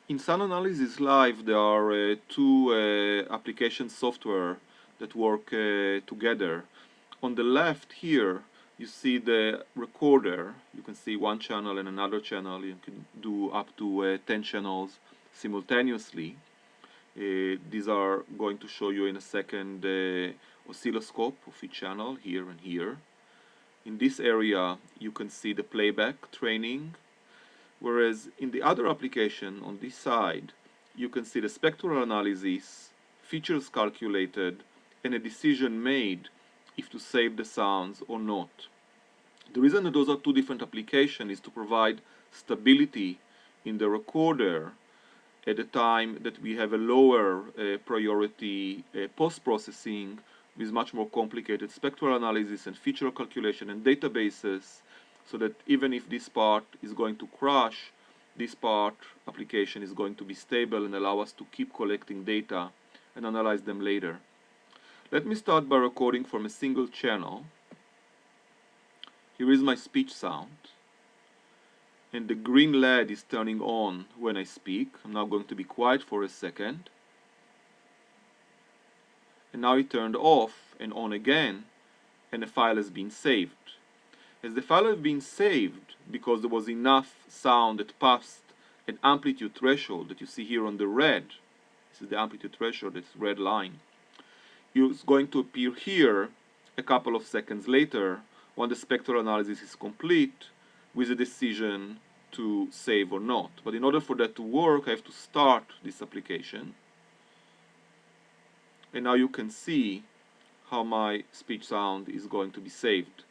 In Sound Analysis Live, there are two application software that work together. On the left here, you see the recorder. You can see one channel and another channel. You can do up to 10 channels simultaneously. These are going to show you in a second oscilloscope of each channel here and here. In this area, you can see the playback training. Whereas in the other application on this side, you can see the spectral analysis, features calculated, and a decision made if to save the sounds or not. The reason that those are two different applications is to provide stability in the recorder at the time that we have a lower priority post-processing with much more complicated spectral analysis and feature calculation and databases, so that even if this part is going to crash, this part application is going to be stable and allow us to keep collecting data and analyze them later. Let me start by recording from a single channel. Here is my speech sound, and the green LED is turning on when I speak. I'm now going to be quiet for a second, and now it turned off and on again, and the file has been saved. As the file has been saved, because there was enough sound that passed an amplitude threshold that you see here on the red, this is the amplitude threshold, this red line, it's going to appear here a couple of seconds later when the spectral analysis is complete with a decision to save or not. But in order for that to work, I have to start this application. And now you can see how my speech sound is going to be saved.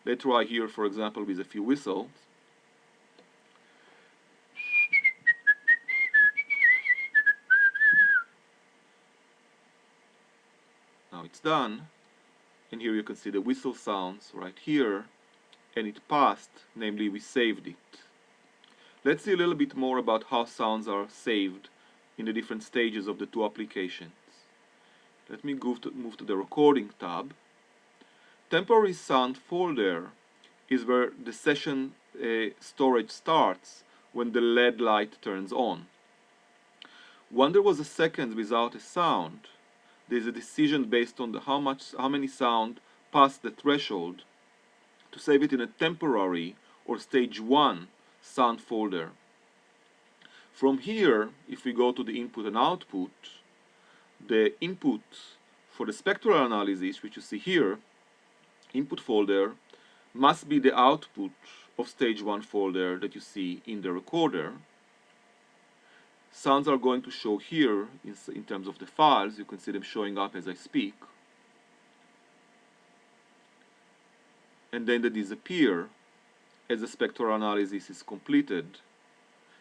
Let's try here, for example, with a few whistles. Now it's done, and here you can see the whistle sounds right here, and it passed, namely we saved it. Let's see a little bit more about how sounds are saved in the different stages of the two applications. Let me move to the recording tab. Temporary sound folder is where the session storage starts when the LED light turns on. When there was a second without a sound, there's a decision based on how many sound passed the threshold to save it in a temporary or stage 1 sound folder. From here, if we go to the input and output, the input for the spectral analysis, which you see here, input folder, must be the output of stage 1 folder that you see in the recorder. Sounds are going to show here in terms of the files. You can see them showing up as I speak. And then they disappear as the spectral analysis is completed.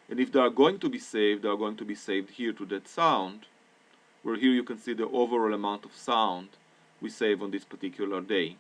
And if they are going to be saved, they are going to be saved here to that sound, where here you can see the overall amount of sound we save on this particular day.